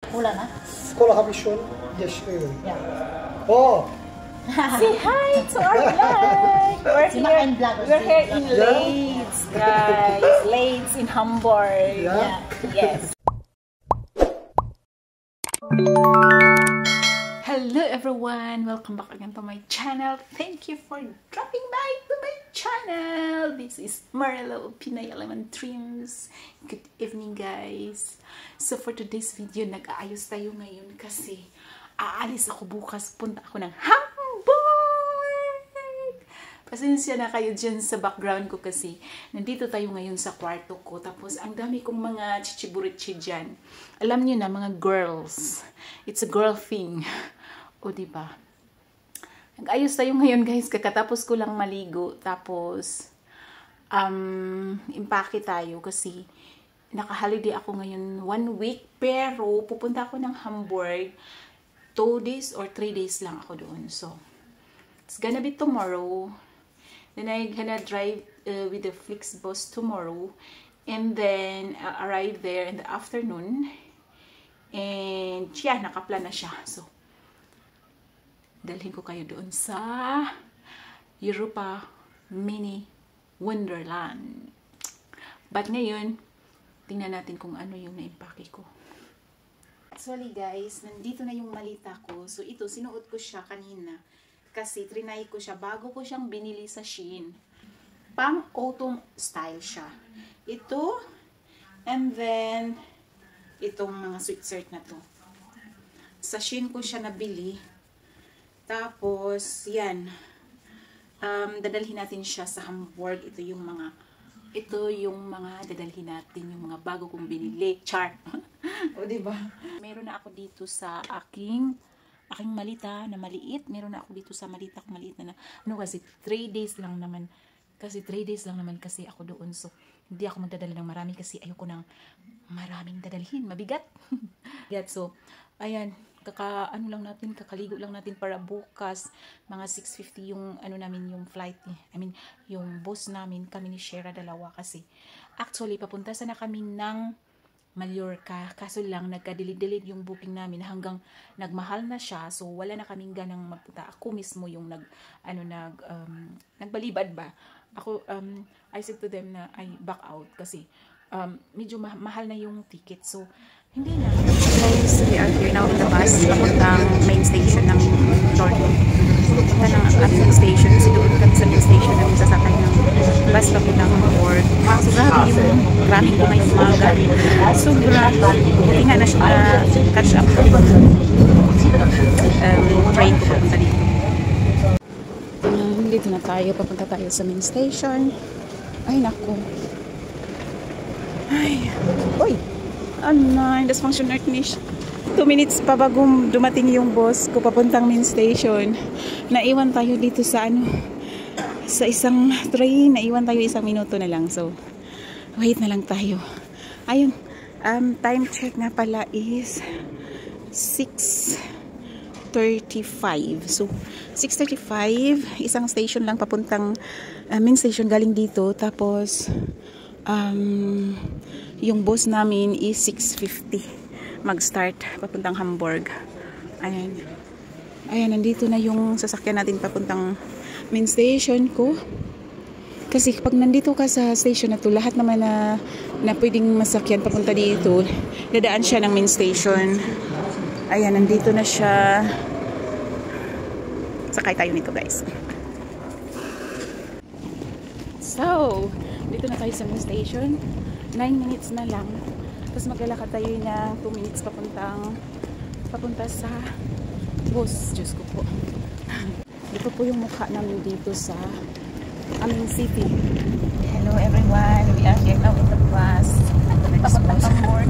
Cola na? Cola habe ich schon. Hier, Yeah. oh! Say hi to our vlog! We're here in Leeds, guys. Leeds in Hamburg. Yeah. Yes. Hello everyone! Welcome back again to my channel. Thank you for dropping by to my channel. This is Marlo Pinay Element Dreams. Good evening, guys. So for today's video, nag-aayos tayo ngayon kasi aalis ako bukas. Punta ako ng Hamburg! Pasensya na kayo dyan sa background ko kasi nandito tayo ngayon sa kwarto ko. Tapos ang dami kong mga chichiburitchi dyan. Alam niyo na, mga girls. It's a girl thing. O diba? Nag-ayos tayo ngayon, guys. Kakatapos ko lang maligo. Tapos impake tayo kasi naka-holiday ako ngayon 1 week. Pero pupunta ako ng Hamburg 2 days or 3 days lang ako doon. So, it's gonna be tomorrow. Then I'm gonna drive with the Flixbus tomorrow. And then, arrive there in the afternoon. And, yeah, nakaplan na siya. So, dalhin ko kayo doon sa Europa Mini Wonderland. But ngayon, tingnan natin kung ano yung naimpake ko. Actually, guys, nandito na yung malita ko. So, ito, sinuot ko siya kanina. Kasi, trinay ko siya bago ko siyang binili sa Shein. Pang autumn style siya. Ito, and then, itong mga sweatshirt na to. Sa Shein ko siya nabili. Tapos, yan. Dadalhin natin siya sa Hamburg. Ito yung mga dadalhin natin, yung mga bago kong binili. Char! O, diba? Meron na ako dito sa aking malita na maliit. Meron na ako dito sa malita kong maliit na kasi 3 days lang naman. Kasi 3 days lang naman kasi ako doon. So, hindi ako magdadala ng marami kasi ayoko ng maraming dadalhin. Mabigat. So, ayan. Kakaligo lang natin para bukas. Mga 6:50 yung namin yung flight. I mean, yung boss namin, kami ni Shera dalawa kasi. Actually, papunta sana kami ng Mallorca. Kaso lang, nagka-delete yung booking namin hanggang nagmahal na siya. So, wala na kaming ganang magpunta. Ako mismo yung nagbalibad ba. Ako, I said to them na I back out kasi medyo mahal na yung ticket. So, hindi na. Guys, we are here now in the bus. Papuntang main station ng Jordan. Papunta ng main station. Kasi doon kami sa main station namin sasakay ng bus papuntang Hamburg. So, grabe yung traffic ko ngayong umaga. So, grabe. Hindi nga na siya catch up ko. Train ko papunta dito. Dito na tayo. Papunta tayo sa main station. Ay, naku. Ay. Uy! Ano, dysfunction niche. 2 minutes pa bago dumating yung boss ko papuntang main station. Naiwan tayo dito sa sa isang train. Naiwan tayo 1 minuto na lang. So, wait na lang tayo. Ayun, time check na pala is 6:35. So, 6:35, isang station lang papuntang main station galing dito. Tapos, yung boss namin is 6:50 mag-start papuntang Hamburg. Ayan, nandito na yung sasakyan natin papuntang main station ko. Kasi pag nandito ka sa station na to, lahat naman na pwedeng masakyan papunta dito, dadaan siya ng main station. Ayan, nandito na siya. Sakay tayo nito, guys. So, dito na tayo sa main station. 9 minutes na lang. Tapos maglalakad tayo ng 2 minutes papunta sa bus. Diyos ko po. Dito po yung mukha namin dito sa aming city. Hello everyone. We are here now in the bus. Papuntang Hamburg.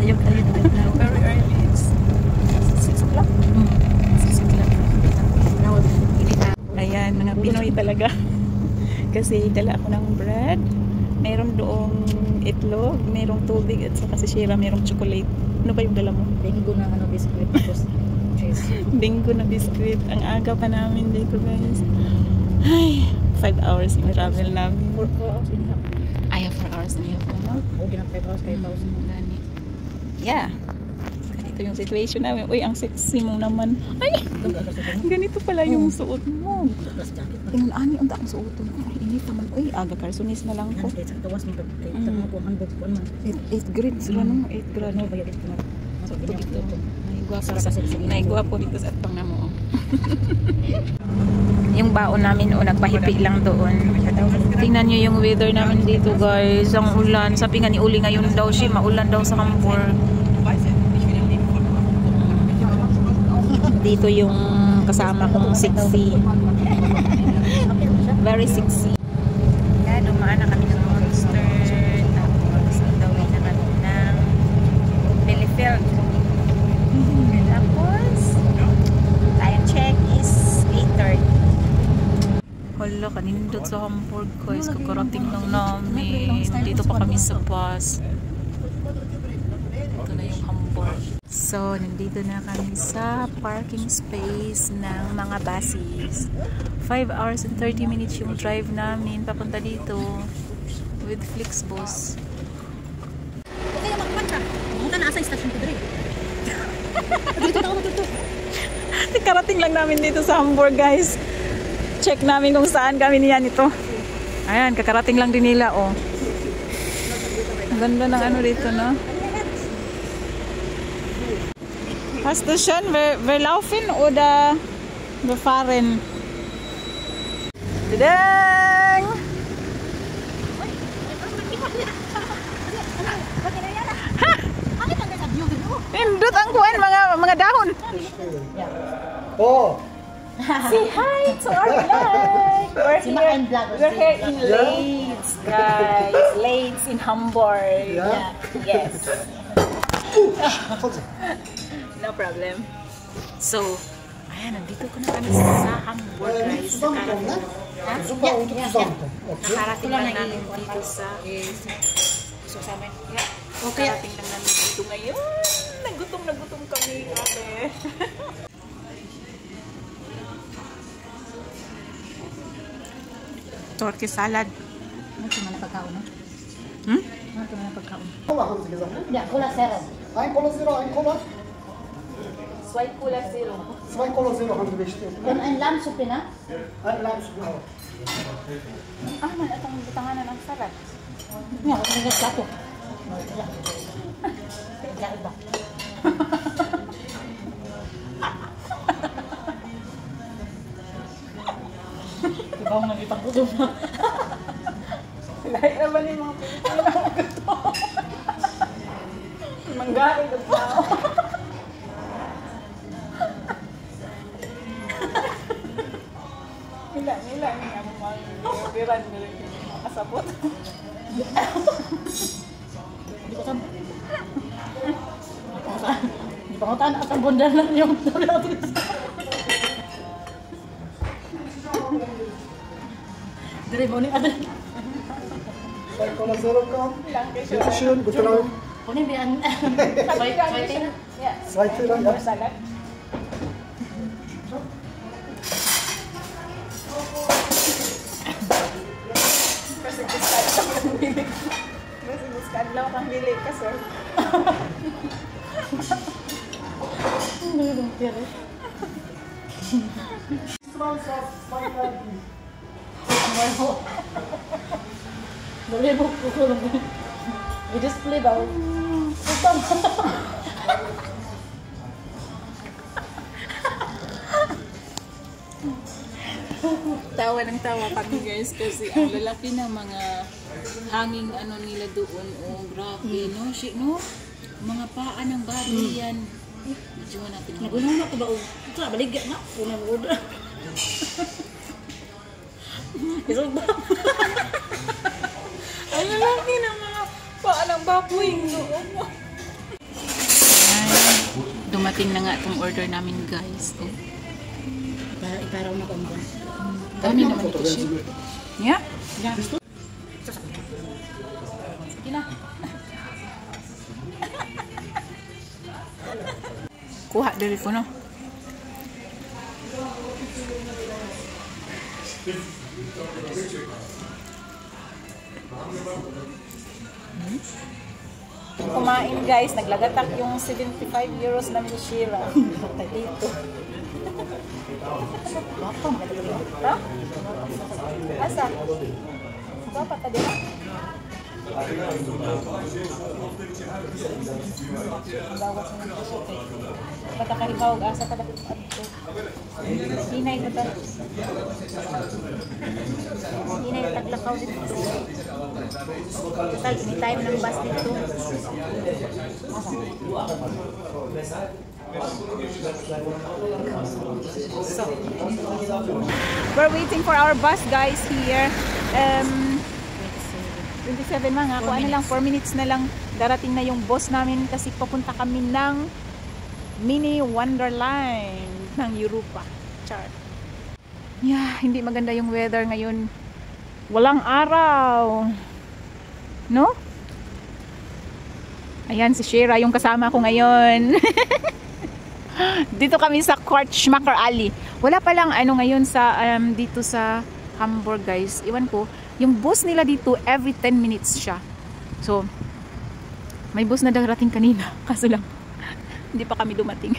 Sayog tayo dito now. Very early. It's 6 o'clock. 6 o'clock. Ayan, mga Pinoy talaga. Kasi dala ako ng bread. Meron doong itlog, merong tubig at saka si Shira merong chocolate. Ano ba yung dala mo? Bingo na biskuit. Bingo na biskuit. Ang aga pa namin dito, guys. Ay, 5 hours yung travel namin. 4 hours in half. Ay, 4 hours and a half. No? O, ginang 5 hours, 5,000. Yeah. Ganito ito yung situation namin. Uy, ang sexy mo naman. Ay, ganito pala yung suot mo. Tingnan, ani, ang daang suot mo. Ay, init naman. Uy, aga karsonis na lang ko. 8 grade sila no? 8 grade. So, ito dito. Naigwapo dito sa atpang na mo. Yung baon namin o nagpahipi lang doon. Tingnan nyo yung weather namin dito guys. Ang ulan. Sabi nga ni Uli ngayon daw siya maulan daw sa Hamburg. Dito yung kasama kong sexy. Very sexy. Kaya dumaan na kami ng Monster. Tapos itawin na kami ng Bielefeld. Tapos time check is 8:30. Hala, kanindot sa Hamburg guys. Kakarating lang namin. Dito pa kami sa bus. Ito na yung Hamburg. So, nandito na kami sa parking space ng mga buses. 5 hours and 30 minutes yung drive namin papunta dito with Flixbus. Okay, magpanta. Buta na asa station ko dire. Karating lang namin dito sa Hamburg guys. Check namin kung saan kami niyan ito. Ayan, kakarating lang din nila oh. Ganda ng ano dito no. Hast du schon verlaufen oder befahren? Tadang! Pindot ang kuwan mga dahon. Oh, Say hi to our vlog. We're here in Leeds, guys. Leeds in Hamburg. Yeah. Yes. No problem. So, ayan, nandito ko na kami sa Hamburg, guys. Nakarating lang namin dito sa... Okay. Nakarating lang namin dito ngayon. Nagutom kami, ate. Turkey salad. Ano ito na pagkaon, no? Hmm? Ano ito na pagkaon? Cola haben Sie gesagt, ne? Ja, Cola Zero. Ein Cola Zero, ein Cola. Swipe Cola Zero. 2 Cola Zero haben Sie bestellt. Dann ein Lammsuppe, na? Ein Lammsuppe auch. Ah, man, itong butanganan ng salad. Ja, ako naging plato. Wala. Wala iba. Diba ako nagipagpudong na? Lahat naman yung mga Pilipino na gusto. Manggarin na pa ako. Mila niya mo mga biran rin yung kasabot. Hindi ko saan. Hindi pa ko taan at ang bundal lang yung natin. Dari mo ni Adan. 2 Cola Zero kommen. Bitte schön, guten Abend. Kunin biyan. Zweite. Yeah. Zweite lang, ja. Salad. Kasi gusto lang kang bili ka, sir. Ano yung pere? Dali mo ko lang. I-display ba? Utang. Tawa ng tawa kami guys kasi ang lalaki ng mga hanging ano nila doon. Oh, grabe, no? No? Mga paa ng baboy yan. Medyo natin. Nagunan ako ba? Ito na, baligya na. Punan mo na. Isang ba? Ang lalaki ng mga paa ng baboy. Dumating na nga itong order namin guys. Oh. Iparaw na kong buwan. Dami naman ito siya. Yeah? Yeah. Sige na. Kuha dari ko no. Kumain guys, naglagatak yung 75 euros namin Shira. Dito. Ha? Asa? Dapat tadi ha? Bawat sa mga kasya kay patakaribaw asa ka dapat ito. Hinay ko ta. Hinay taglakaw dito. Total, anytime ng bus dito. So, we're waiting for our bus guys here. 27 mga, kung ano lang, 4 minutes na lang darating na yung boss namin kasi papunta kami ng mini wonderland ng Europa. Char. Yeah, hindi maganda yung weather ngayon. Walang araw. No? Ayan si Shira, yung kasama ko ngayon. Dito kami sa Kortschmacher Alley. Wala pa lang ano ngayon sa dito sa Hamburg guys. Iwan ko, yung bus nila dito every 10 minutes siya. So may bus na darating kanina, kaso lang hindi pa kami dumating.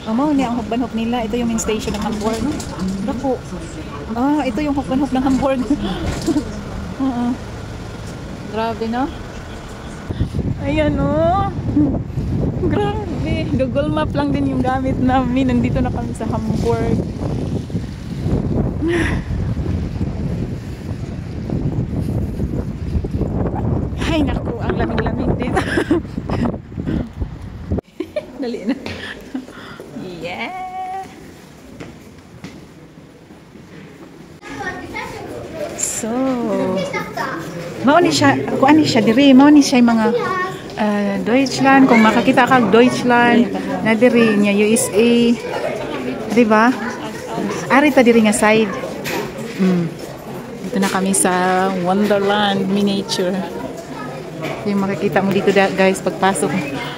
Amo ni ang hukban-huk nila. Ito yung main station ng Hamburg. Dako. Ito yung hukban-huk ng Hamburg. Grabe no? Ayan oh. Grabe. Google Map lang din yung gamit namin. Nandito na kami sa Hamburg. Ay naku, ang lamig-lamig dito. Dali na. Yeah. So, mao ni siya, kuan ni siya diri, mao ni siya mga Deutschland, kung makakita ka Deutschland na diri nya USA. Di ba? Ari ta diri nga side. Dito na kami sa Wonderland Miniature. Yung makikita mo dito guys pagpasok.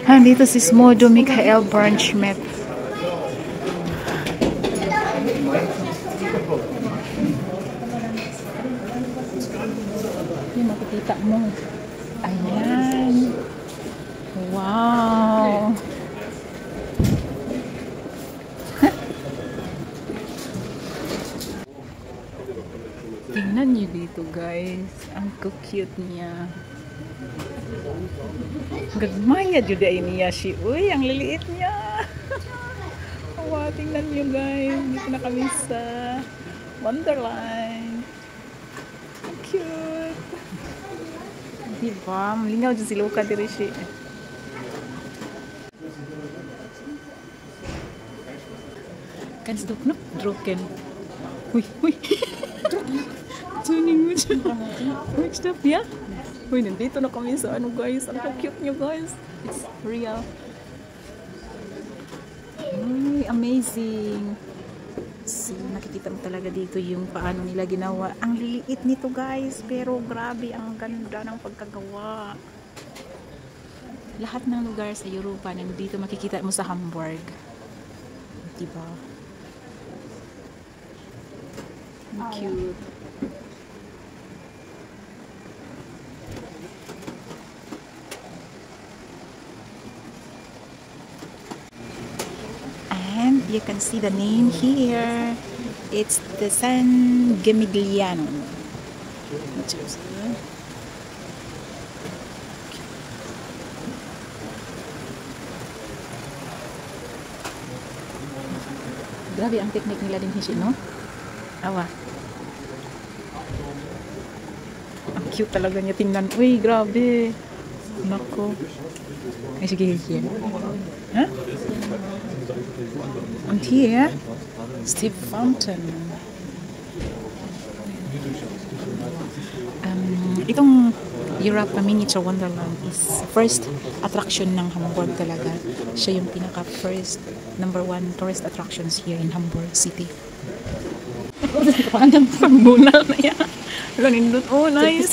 Dito si Smodo Michael Bernschmidt. Yung makikita mo. Ayan. Wow. Tingnan niyo dito guys. Ang cute niya. Gagmaya juda niya si. Uy, ang liliit niya. Wow, tingnan niyo guys. Dito na kami sa Wonderland. Ang cute. Diba? Malingaw dyan si Luca diri siya. Kannst du Knopf drücken? Hui, hui. Tuning mo dyan. Wait, stop, ya? Uy, nandito na kami sa ano guys. Ang cute nyo guys. It's real. Uy, amazing. See, nakikita mo talaga dito yung paano nila ginawa. Ang liliit nito guys. Pero grabe, ang ganda ng pagkagawa. Lahat ng lugar sa Europa nandito makikita mo sa Hamburg. Diba? Ang cute. And you can see the name here. It's the San Gimigliano. Grabe ang technique nila din hishi, no? Awa. Ang cute talaga niya tingnan. Uy, grabe. Nako. Ay, sige, here. Huh? And here, Steve Fountain. Itong Europa Miniature Wonderland is first attraction ng Hamburg talaga. Siya yung pinaka-first, #1 tourist attractions here in Hamburg City. Pagbunal na yan. Nindot. Oh, nice.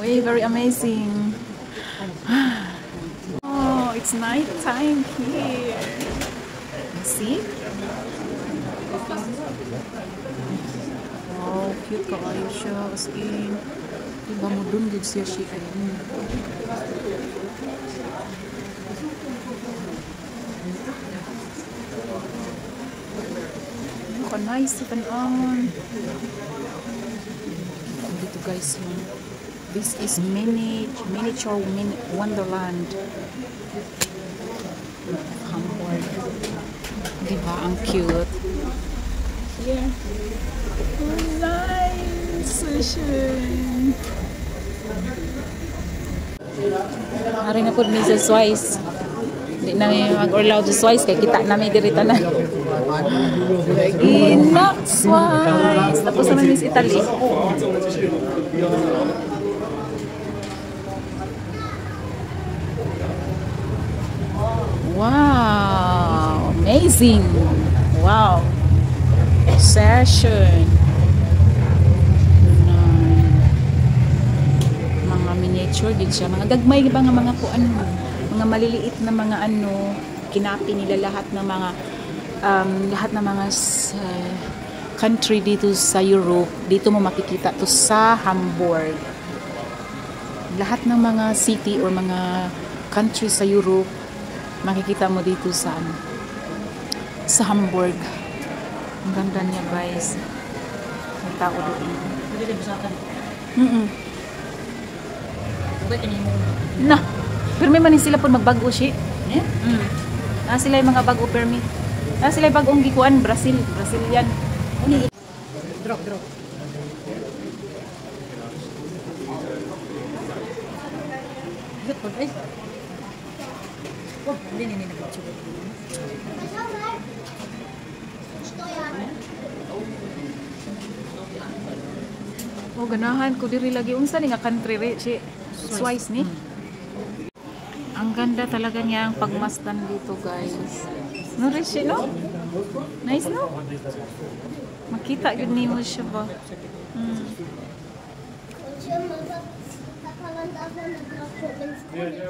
Uy, very amazing. Oh, it's night time here. See? Wow, cute kaayo siya. As in, Diba mo dun good siya siya. Nice ito tanawon. Dito guys, this is miniature wonderland. Hamburg. Diba ang cute? Yeah. Nice. Hari na po Mrs. Swice. Hindi na mag-orlaw sa Swice kaya kita namin dirita na. Inak Swice. Tapos naman Miss Italy. Wow! Amazing! Wow! Session! Mga miniature din siya. Mga gagmay ba nga mga kuan, mga maliliit na mga ano, kinapi nila lahat ng mga country dito sa Europe. Dito mo makikita to sa Hamburg. Lahat ng mga city or mga country sa Europe makikita mo dito sa Hamburg. Ang ganda niya guys. May tao doon. Na, permi man sila po magbago siya. Sila yung mga bago permi. Sila yung bagong gikuan, Brazilian. Drop. Good po, guys. Oh, hindi nag-chugot. Oh, ganahan ko diri lagi unsa ni nga country re si Swiss ni. Ang ganda talaga niya ang pagmasdan dito, guys. No rishi no? Nice no? Makita gyud nimo siya ba.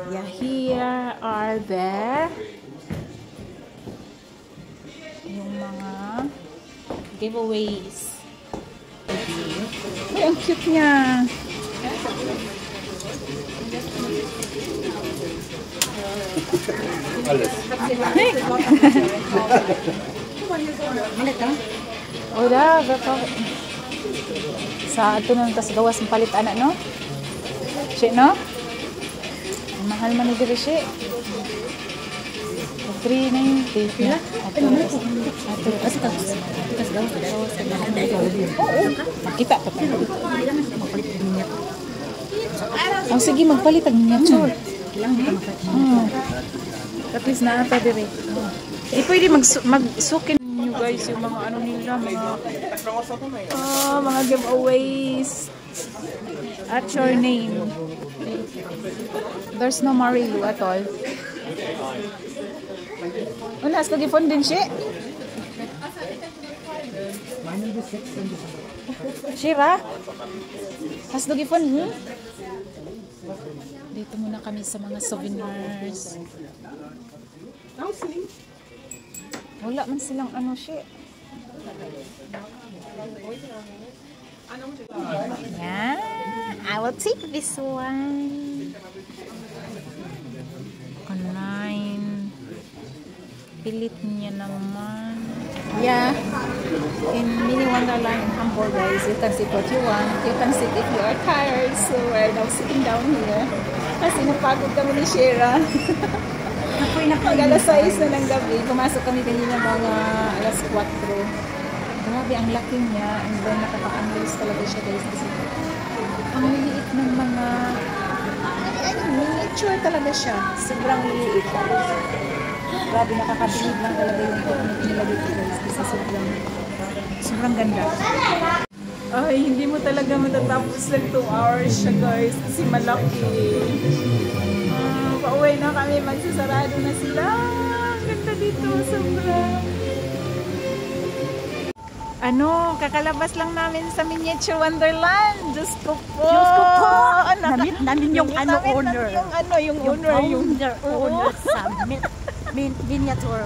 Yeah, here are the yung mga giveaways. Ay, ang cute niya. Ora, sa ato nang tas gawas ng palit anak no? Si no? Mahal man ni diri si. 390 na. Ato makita pa tayo. Oh, sige, magpalit ang miniature. At least na ata dire. Pwede magsukin nyo guys yung mga ano nila, mga giveaways. At your name. There's no Marilu at all. Unas, nag-phone din siya. Shira? Has nag-phone? Dito muna kami sa mga souvenirs. Wala man silang ano siya. Yeah, I will take this one. Kanine. Pilit niya naman. Yeah. In Mini Wonderland in Hamburg, guys, you can sit what you want. You can sit if you are tired. So we're now sitting down here. Kasi napagod kami ni Shira. Mag-alas 6 na ng gabi. Pumasok kami kanina mga alas 4. Grabe, ang laki niya. And then nakaka-analyze talaga siya, guys. Kasi ang liliit ng mga miniature talaga siya. Sobrang liliit. Grabe, nakakabilib lang talaga yung nila dito, guys. Kasi sobrang ganda. Ay, hindi mo talaga matatapos lang 2 hours siya, guys. Kasi malaki. Pauwi na kami, magsasarado na sila. Ang ganda dito, sobrang. Ano, kakalabas lang namin sa Miniature Wonderland. Diyos ko po. Namit namin yung owner. Yung owner sa Miniature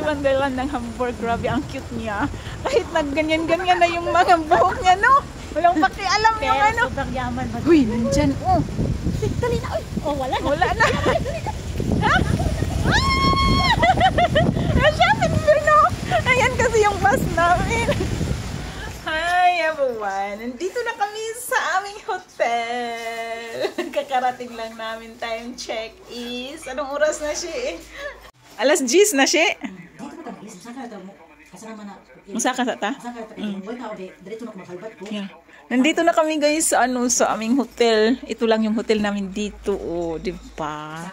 Wonderland ng Hamburg. Grabe, ang cute niya. Kahit nagganyan-ganyan na yung mga buhok niya, no? Walang pakialam yung Pero ano. sobrang yaman. Uy, nandyan. Oh. Dali na. Uy. Oh, wala na. Wala na. Ha? Siya, no? Ayan kasi yung bus namin. Hi everyone. Nandito na kami sa aming hotel. Kakarating lang namin tayong check-is. Anong oras na siya eh? Alas 10 na siya. Dito mo tayo. Saka ito mo. Kasama na. Masaka sa ta? Saka ito. Wala ka. Diretso na kumakalbat ko. Yeah. Nandito na kami guys sa sa aming hotel. Ito lang yung hotel namin dito. Oh, 'di ba?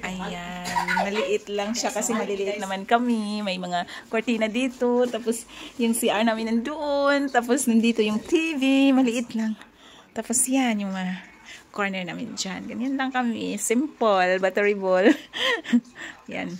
Ayan, maliit lang siya kasi maliliit naman kami. May mga kortina dito, tapos yung CR namin nandoon, tapos nandito yung TV, maliit lang. Tapos yan yung mga corner namin dyan. Ganyan lang kami, simple, battery ball. Yan.